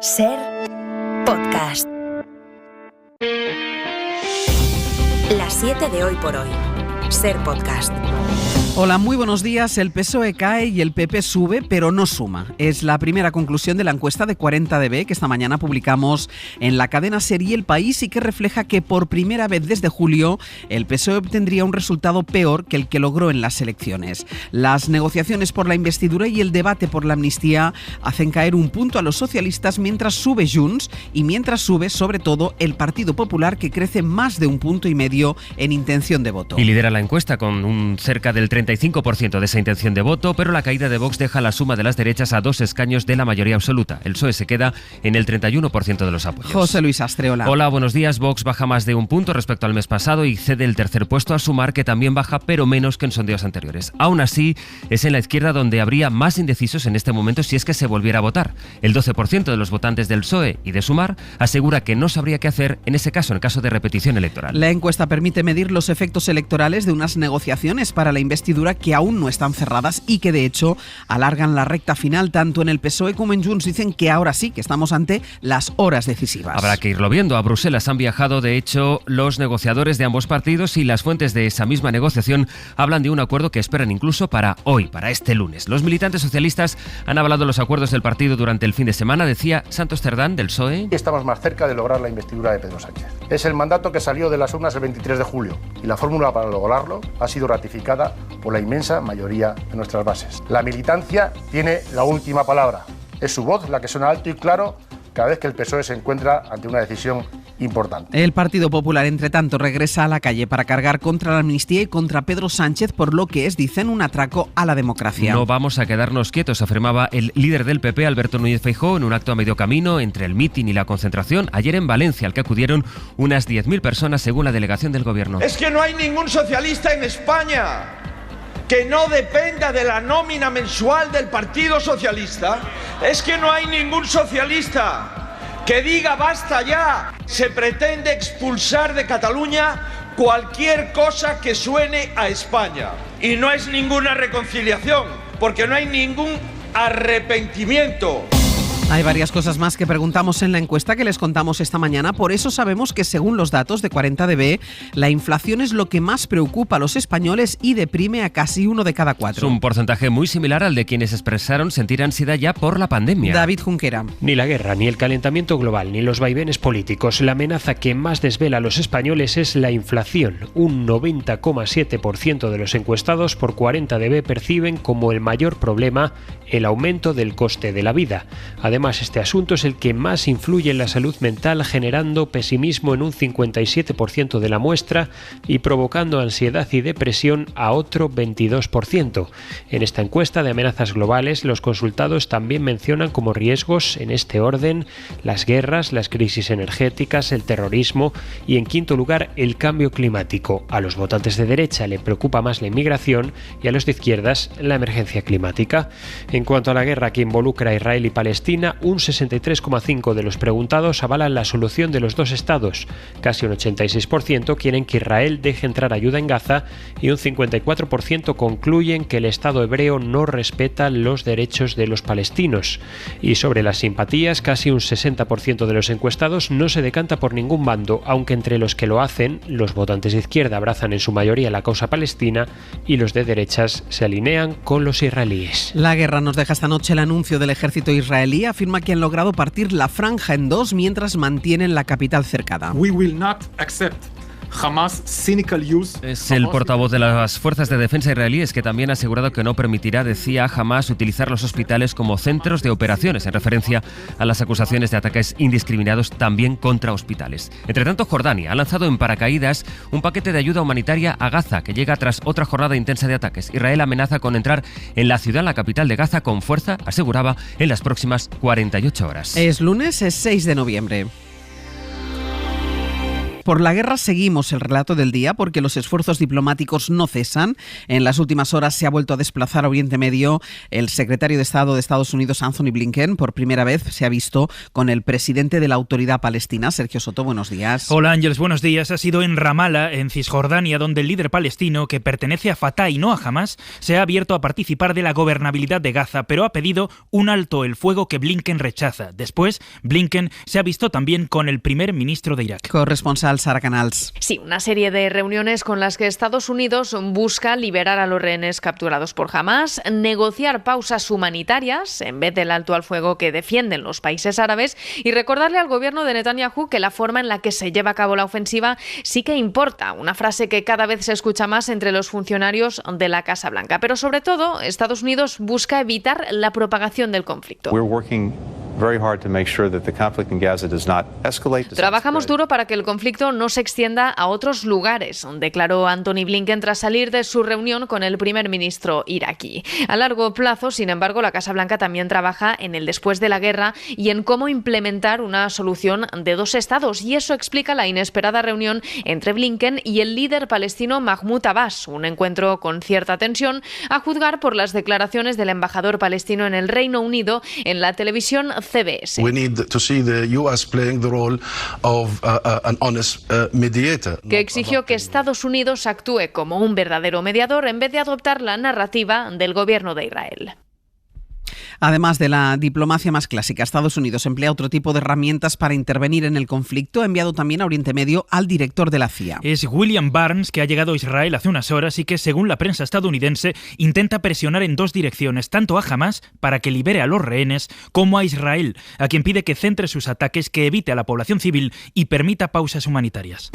Ser Podcast. Las 7 de hoy por hoy. Ser Podcast. Hola, muy buenos días. El PSOE cae y el PP sube, pero no suma. Es la primera conclusión de la encuesta de 40DB que esta mañana publicamos en la cadena SER El País y que refleja que por primera vez desde julio el PSOE obtendría un resultado peor que el que logró en las elecciones. Las negociaciones por la investidura y el debate por la amnistía hacen caer un punto a los socialistas mientras sube Junts y mientras sube sobre todo el Partido Popular, que crece más de 1,5 puntos en intención de voto. Y lidera la encuesta con un cerca del 35% de esa intención de voto, pero la caída de Vox deja la suma de las derechas a 2 escaños de la mayoría absoluta. El PSOE se queda en el 31% de los apoyos. José Luis Astre, hola. Hola, buenos días. Vox baja más de 1 punto respecto al mes pasado y cede el tercer puesto a Sumar, que también baja, pero menos que en sondeos anteriores. Aún así, es en la izquierda donde habría más indecisos en este momento si es que se volviera a votar. El 12% de los votantes del PSOE y de Sumar asegura que no sabría qué hacer en ese caso, en caso de repetición electoral. La encuesta permite medir los efectos electorales de unas negociaciones para la investidura que aún no están cerradas y que de hecho alargan la recta final. Tanto en el PSOE como en Junts dicen que ahora sí que estamos ante las horas decisivas. Habrá que irlo viendo. A Bruselas han viajado de hecho los negociadores de ambos partidos y las fuentes de esa misma negociación hablan de un acuerdo que esperan incluso para hoy, para este lunes. Los militantes socialistas han avalado los acuerdos del partido durante el fin de semana, decía Santos Cerdán del PSOE. Estamos más cerca de lograr la investidura de Pedro Sánchez. Es el mandato que salió de las urnas el 23 de julio y la fórmula para lograrlo ha sido ratificada por la inmensa mayoría de nuestras bases. La militancia tiene la última palabra. Es su voz la que suena alto y claro cada vez que el PSOE se encuentra ante una decisión importante. El Partido Popular, entre tanto, regresa a la calle para cargar contra la amnistía y contra Pedro Sánchez por lo que es, dicen, un atraco a la democracia. No vamos a quedarnos quietos, afirmaba el líder del PP, Alberto Núñez Feijóo, en un acto a medio camino entre el mitin y la concentración ayer en Valencia, al que acudieron unas 10.000 personas según la delegación del gobierno. Es que no hay ningún socialista en España que no dependa de la nómina mensual del Partido Socialista. Es que no hay ningún socialista que diga basta ya. Se pretende expulsar de Cataluña cualquier cosa que suene a España. Y no es ninguna reconciliación, porque no hay ningún arrepentimiento. Hay varias cosas más que preguntamos en la encuesta que les contamos esta mañana. Por eso sabemos que, según los datos de 40DB, la inflación es lo que más preocupa a los españoles y deprime a casi 1 de cada 4. Es un porcentaje muy similar al de quienes expresaron sentir ansiedad ya por la pandemia. David Junquera. Ni la guerra, ni el calentamiento global, ni los vaivenes políticos. La amenaza que más desvela a los españoles es la inflación. Un 90,7% de los encuestados por 40DB perciben como el mayor problema el aumento del coste de la vida. Además, este asunto es el que más influye en la salud mental, generando pesimismo en un 57% de la muestra y provocando ansiedad y depresión a otro 22%. En esta encuesta de amenazas globales, los consultados también mencionan como riesgos, en este orden, las guerras, las crisis energéticas, el terrorismo y, en quinto lugar, el cambio climático. A los votantes de derecha le preocupa más la inmigración y a los de izquierdas la emergencia climática. En cuanto a la guerra que involucra a Israel y Palestina, un 63,5% de los preguntados avalan la solución de los dos estados. Casi un 86% quieren que Israel deje entrar ayuda en Gaza y un 54% concluyen que el Estado hebreo no respeta los derechos de los palestinos. Y sobre las simpatías, casi un 60% de los encuestados no se decanta por ningún bando, aunque entre los que lo hacen, los votantes de izquierda abrazan en su mayoría la causa palestina y los de derechas se alinean con los israelíes. La guerra nos deja esta noche el anuncio del ejército israelí. Afirma que han logrado partir la franja en dos mientras mantienen la capital cercada. We will not accept Hamas cynical use. Es el portavoz de las fuerzas de defensa israelíes que también ha asegurado que no permitirá, decía, a Hamas utilizar los hospitales como centros de operaciones, en referencia a las acusaciones de ataques indiscriminados también contra hospitales. Entre tanto, Jordania ha lanzado en paracaídas un paquete de ayuda humanitaria a Gaza, que llega tras otra jornada intensa de ataques. Israel amenaza con entrar en la ciudad, la capital de Gaza, con fuerza, aseguraba, en las próximas 48 horas. Es lunes, es 6 de noviembre. por la guerra seguimos el relato del día porque los esfuerzos diplomáticos no cesan. En las últimas horas se ha vuelto a desplazar a Oriente Medio el secretario de Estado de Estados Unidos, Anthony Blinken. Por primera vez se ha visto con el presidente de la Autoridad Palestina, Sergio Soto. Buenos días. Hola Ángeles, buenos días. Ha sido en Ramallah, en Cisjordania, donde el líder palestino, que pertenece a Fatah y no a Hamas, se ha abierto a participar de la gobernabilidad de Gaza, pero ha pedido un alto el fuego que Blinken rechaza. Después, Blinken se ha visto también con el primer ministro de Irak. Corresponsal Sara Canals. Sí, una serie de reuniones con las que Estados Unidos busca liberar a los rehenes capturados por Hamas, negociar pausas humanitarias en vez del alto al fuego que defienden los países árabes y recordarle al gobierno de Netanyahu que la forma en la que se lleva a cabo la ofensiva sí que importa. Una frase que cada vez se escucha más entre los funcionarios de la Casa Blanca. Pero sobre todo, Estados Unidos busca evitar la propagación del conflicto. Trabajamos duro para que el conflicto no se extienda a otros lugares, declaró Anthony Blinken tras salir de su reunión con el primer ministro iraquí. A largo plazo, sin embargo, la Casa Blanca también trabaja en el después de la guerra y en cómo implementar una solución de dos estados, y eso explica la inesperada reunión entre Blinken y el líder palestino Mahmoud Abbas, un encuentro con cierta tensión, a juzgar por las declaraciones del embajador palestino en el Reino Unido en la televisión CBS. Que exigió que Estados Unidos actúe como un verdadero mediador en vez de adoptar la narrativa del gobierno de Israel. Además de la diplomacia más clásica, Estados Unidos emplea otro tipo de herramientas para intervenir en el conflicto. Ha enviado también a Oriente Medio al director de la CIA. Es William Burns, que ha llegado a Israel hace unas horas y que, según la prensa estadounidense, intenta presionar en dos direcciones, tanto a Hamas para que libere a los rehenes, como a Israel, a quien pide que centre sus ataques, que evite a la población civil y permita pausas humanitarias.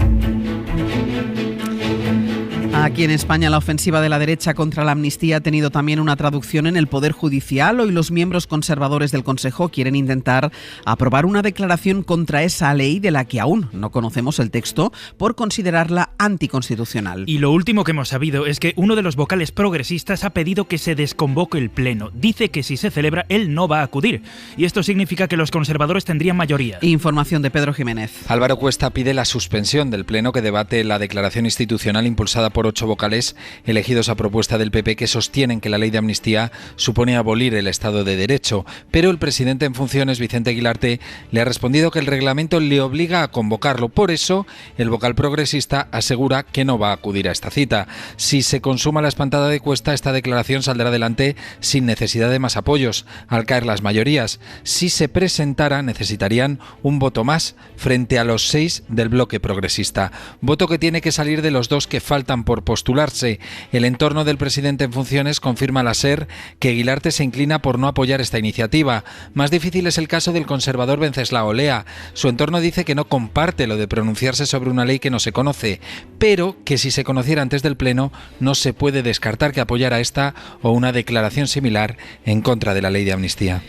Aquí en España, la ofensiva de la derecha contra la amnistía ha tenido también una traducción en el Poder Judicial. Hoy los miembros conservadores del Consejo quieren intentar aprobar una declaración contra esa ley de la que aún no conocemos el texto por considerarla anticonstitucional. Y lo último que hemos sabido es que uno de los vocales progresistas ha pedido que se desconvoque el Pleno. Dice que si se celebra, él no va a acudir. Y esto significa que los conservadores tendrían mayoría. Información de Pedro Jiménez. Álvaro Cuesta pide la suspensión del Pleno que debate la declaración institucional impulsada por 8 vocales elegidos a propuesta del PP, que sostienen que la ley de amnistía supone abolir el Estado de Derecho. Pero el presidente en funciones, Vicente Aguilarte, le ha respondido que el reglamento le obliga a convocarlo. Por eso, el vocal progresista asegura que no va a acudir a esta cita. Si se consuma la espantada de Cuesta, esta declaración saldrá adelante sin necesidad de más apoyos, al caer las mayorías. Si se presentara, necesitarían un voto más frente a los 6 del bloque progresista. Voto que tiene que salir de los 2 que faltan por postularse. El entorno del presidente en funciones confirma a la SER que Aguilarte se inclina por no apoyar esta iniciativa. Más difícil es el caso del conservador Venceslao Olea. Su entorno dice que no comparte lo de pronunciarse sobre una ley que no se conoce, pero que si se conociera antes del Pleno no se puede descartar que apoyara esta o una declaración similar en contra de la ley de amnistía.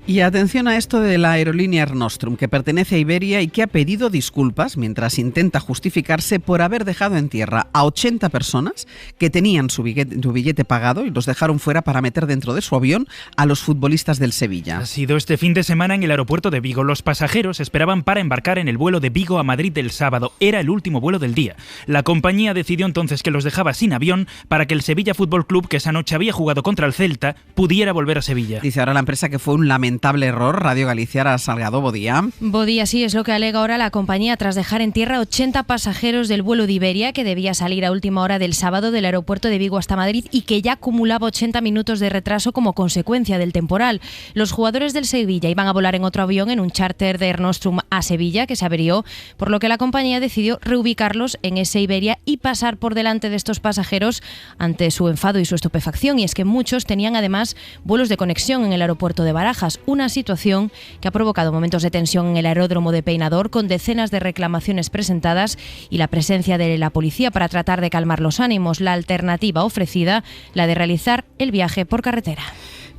Y atención a esto de la aerolínea Air Nostrum, que pertenece a Iberia y que ha pedido disculpas mientras intenta justificarse por haber dejado en tierra a 80 personas que tenían su billete pagado y los dejaron fuera para meter dentro de su avión a los futbolistas del Sevilla. Ha sido este fin de semana en el aeropuerto de Vigo. Los pasajeros esperaban para embarcar en el vuelo de Vigo a Madrid del sábado. Era el último vuelo del día. La compañía decidió entonces que los dejaba sin avión para que el Sevilla Fútbol Club, que esa noche había jugado contra el Celta, pudiera volver a Sevilla. Dice ahora la empresa que fue un lamentable error. Radio Galicia, Ara Salgado, Bodía. Bodía, sí, es lo que alega ahora la compañía tras dejar en tierra 80 pasajeros del vuelo de Iberia, que debía salir a última hora del sábado del aeropuerto de Vigo hasta Madrid y que ya acumulaba 80 minutos de retraso como consecuencia del temporal. Los jugadores del Sevilla iban a volar en otro avión, en un charter de Air Nostrum a Sevilla, que se averió, por lo que la compañía decidió reubicarlos en ese Iberia y pasar por delante de estos pasajeros ante su enfado y su estupefacción. Y es que muchos tenían además vuelos de conexión en el aeropuerto de Barajas, una situación que ha provocado momentos de tensión en el aeródromo de Peinador, con decenas de reclamaciones presentadas y la presencia de la policía para tratar de calmar los ánimos. La alternativa ofrecida, la de realizar el viaje por carretera.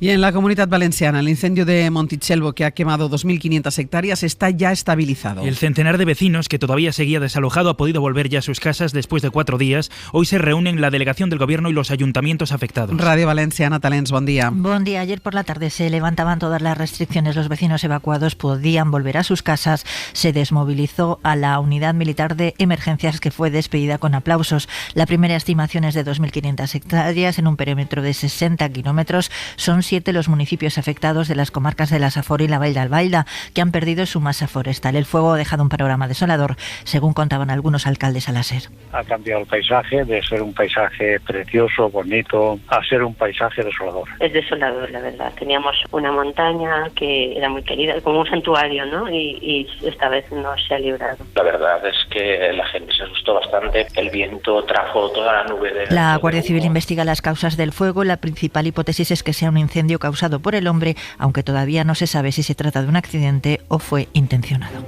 Y en la Comunidad Valenciana, el incendio de Montitxelvo, que ha quemado 2.500 hectáreas, está ya estabilizado. El centenar de vecinos que todavía seguía desalojado ha podido volver ya a sus casas después de 4 días. Hoy se reúnen la delegación del Gobierno y los ayuntamientos afectados. Radio Valencia, Ana Talens, buen día. Buen día. Ayer por la tarde se levantaban todas las restricciones. Los vecinos evacuados podían volver a sus casas. Se desmovilizó a la unidad militar de emergencias, que fue despedida con aplausos. La primera estimación es de 2.500 hectáreas en un perímetro de 60 kilómetros. Son 7 los municipios afectados de las comarcas de la Safor y la Vall d'Albaida, que han perdido su masa forestal. El fuego ha dejado un panorama desolador, según contaban algunos alcaldes a la SER. Ha cambiado el paisaje de ser un paisaje precioso, bonito, a ser un paisaje desolador. Es desolador, la verdad. Teníamos una montaña que era muy querida, como un santuario, ¿no? Y esta vez no se ha librado. La verdad es que la gente se asustó bastante. El viento trajo toda la nube de... La Guardia Civil investiga las causas del fuego. La principal hipótesis es que sea un incendio causado por el hombre, aunque todavía no se sabe si se trata de un accidente o fue intencionado.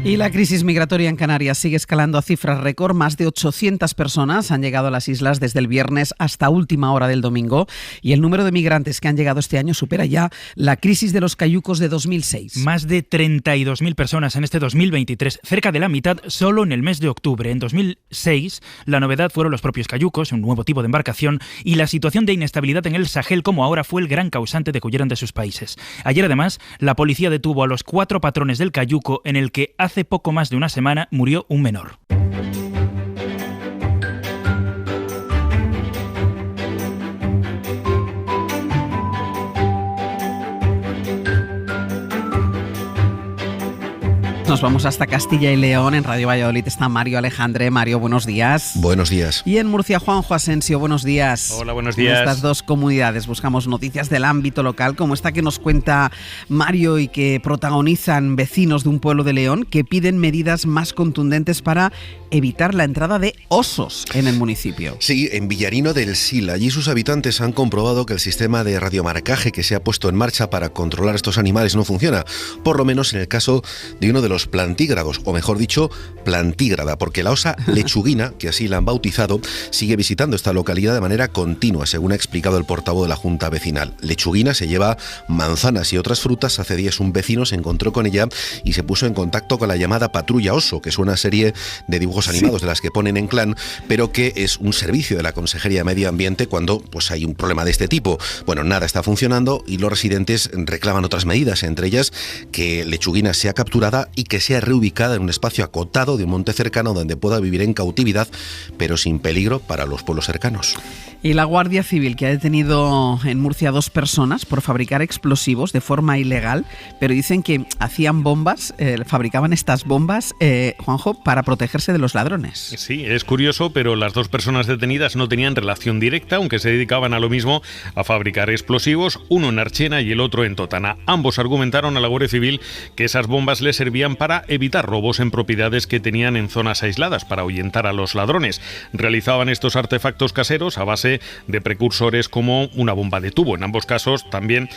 Y la crisis migratoria en Canarias sigue escalando a cifras récord. Más de 800 personas han llegado a las islas desde el viernes hasta última hora del domingo, y el número de migrantes que han llegado este año supera ya la crisis de los cayucos de 2006. Más de 32.000 personas en este 2023, cerca de la mitad solo en el mes de octubre. En 2006 la novedad fueron los propios cayucos, un nuevo tipo de embarcación, y la situación de inestabilidad en el Sahel, como ahora, fue el gran causante de que huyeran de sus países. Ayer, además, la policía detuvo a los 4 patrones del cayuco, en el que hace poco más de una semana murió un menor. Nos vamos hasta Castilla y León. En Radio Valladolid está Mario Alejandre. Mario, buenos días. Buenos días. Y en Murcia, Juanjo Asensio, buenos días. Hola, buenos días. En estas dos comunidades buscamos noticias del ámbito local, como esta que nos cuenta Mario y que protagonizan vecinos de un pueblo de León que piden medidas más contundentes para evitar la entrada de osos en el municipio. Sí, en Villarino del Sil. Allí sus habitantes han comprobado que el sistema de radiomarcaje que se ha puesto en marcha para controlar estos animales no funciona, por lo menos en el caso de uno de los plantígrados, o mejor dicho, plantígrada, porque la osa lechuguina, que así la han bautizado, sigue visitando esta localidad de manera continua, según ha explicado el portavoz de la Junta Vecinal. Lechuguina se lleva manzanas y otras frutas. Hace días un vecino se encontró con ella y se puso en contacto con la llamada Patrulla Oso, que es una serie de dibujos animados de las que ponen en Clan, pero que es un servicio de la Consejería de Medio Ambiente cuando pues hay un problema de este tipo. Bueno, nada está funcionando y los residentes reclaman otras medidas, entre ellas que Lechuguina sea capturada y que sea reubicada en un espacio acotado de un monte cercano donde pueda vivir en cautividad, pero sin peligro para los pueblos cercanos. Y la Guardia Civil, que ha detenido en Murcia a 2 personas por fabricar explosivos de forma ilegal, pero dicen que hacían bombas, fabricaban estas bombas, Juanjo, para protegerse de los ladrones. Sí, es curioso, pero las 2 personas detenidas no tenían relación directa, aunque se dedicaban a lo mismo, a fabricar explosivos, uno en Archena y el otro en Totana. Ambos argumentaron a la Guardia Civil que esas bombas les servían para evitar robos en propiedades que tenían en zonas aisladas, para ahuyentar a los ladrones. Realizaban estos artefactos caseros a base de precursores como una bomba de tubo. En ambos casos también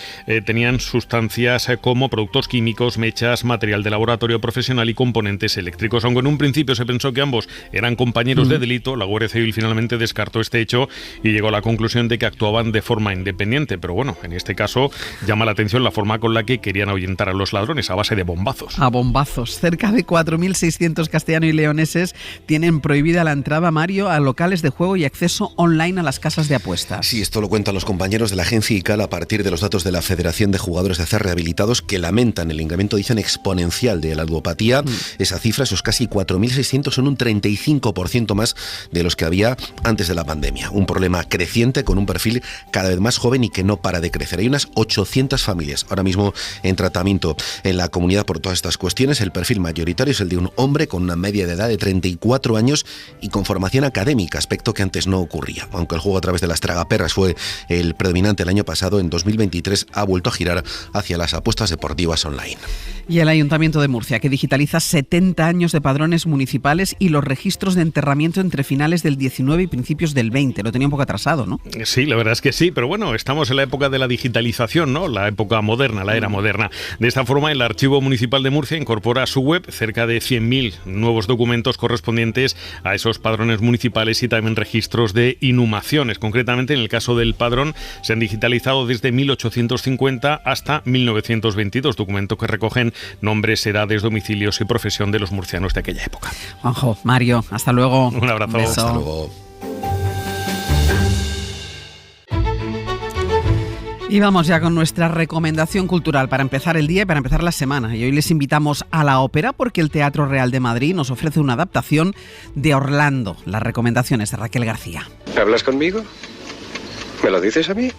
tenían sustancias como productos químicos, mechas, material de laboratorio profesional y componentes eléctricos. Aunque en un principio se pensó que ambos eran compañeros de delito, la Guardia Civil finalmente descartó este hecho y llegó a la conclusión de que actuaban de forma independiente. Pero bueno, en este caso llama la atención la forma con la que querían ahuyentar a los ladrones, a base de bombazos. A bombazos. Cerca de 4.600 castellanos y leoneses tienen prohibida la entrada, Mario, a locales de juego y acceso online a las casas de apuestas. Sí, esto lo cuentan los compañeros de la agencia ICAL a partir de los datos de la Federación de Jugadores de Azar Rehabilitados, que lamentan el incremento, dicen, exponencial de la ludopatía. Esa cifra, esos casi 4.600, son un 35% más de los que había antes de la pandemia. Un problema creciente con un perfil cada vez más joven y que no para de crecer. Hay unas 800 familias ahora mismo en tratamiento en la comunidad por todas estas cuestiones. El perfil mayoritario es el de un hombre con una media de edad de 34 años y con formación académica, aspecto que antes no ocurría. Aunque el juego a través de las tragaperras fue el predominante el año pasado, en 2023 ha vuelto a girar hacia las apuestas deportivas online. Y el Ayuntamiento de Murcia, que digitaliza 70 años de padrones municipales y los registros de enterramiento entre finales del 19 y principios del 20. Lo tenía un poco atrasado, ¿no? Sí, la verdad es que sí, pero bueno, estamos en la época de la digitalización, ¿no? La época moderna, la era moderna. De esta forma, el Archivo Municipal de Murcia incorpora incorpora a su web cerca de 100.000 nuevos documentos correspondientes a esos padrones municipales y también registros de inhumaciones. Concretamente, en el caso del padrón, se han digitalizado desde 1850 hasta 1922, documentos que recogen nombres, edades, domicilios y profesión de los murcianos de aquella época. Juanjo, Mario, hasta luego. Un abrazo. Beso. Hasta luego. Y vamos ya con nuestra recomendación cultural para empezar el día y para empezar la semana. Y hoy les invitamos a la ópera porque el Teatro Real de Madrid nos ofrece una adaptación de Orlando. Las recomendaciones de Raquel García. ¿Hablas conmigo? ¿Me lo dices a mí?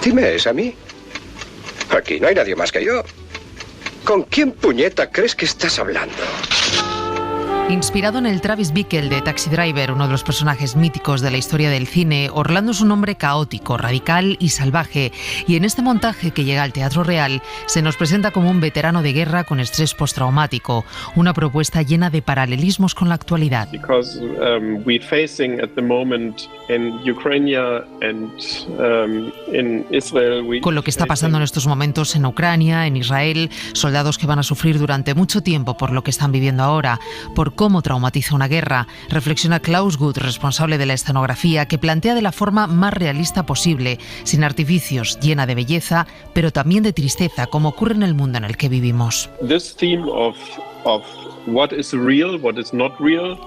Dime, ¿es a mí? Aquí no hay nadie más que yo. ¿Con quién puñeta crees que estás hablando? Inspirado en el Travis Bickle de Taxi Driver, uno de los personajes míticos de la historia del cine, Orlando es un hombre caótico, radical y salvaje. Y en este montaje que llega al Teatro Real, se nos presenta como un veterano de guerra con estrés postraumático, una propuesta llena de paralelismos con la actualidad. Con lo que está pasando en estos momentos en Ucrania, en Israel, soldados que van a sufrir durante mucho tiempo por lo que están viviendo ahora, por cómo traumatiza una guerra, reflexiona Klaus Guth, responsable de la escenografía, que plantea de la forma más realista posible, sin artificios, llena de belleza, pero también de tristeza, como ocurre en el mundo en el que vivimos.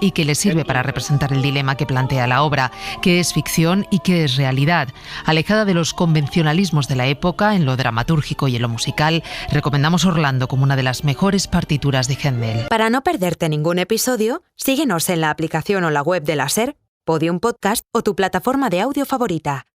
Y que le sirve para representar el dilema que plantea la obra, qué es ficción y qué es realidad. Alejada de los convencionalismos de la época, en lo dramatúrgico y en lo musical, recomendamos Orlando como una de las mejores partituras de Händel. Para no perderte ningún episodio, síguenos en la aplicación o la web de la SER, Podium Podcast o tu plataforma de audio favorita.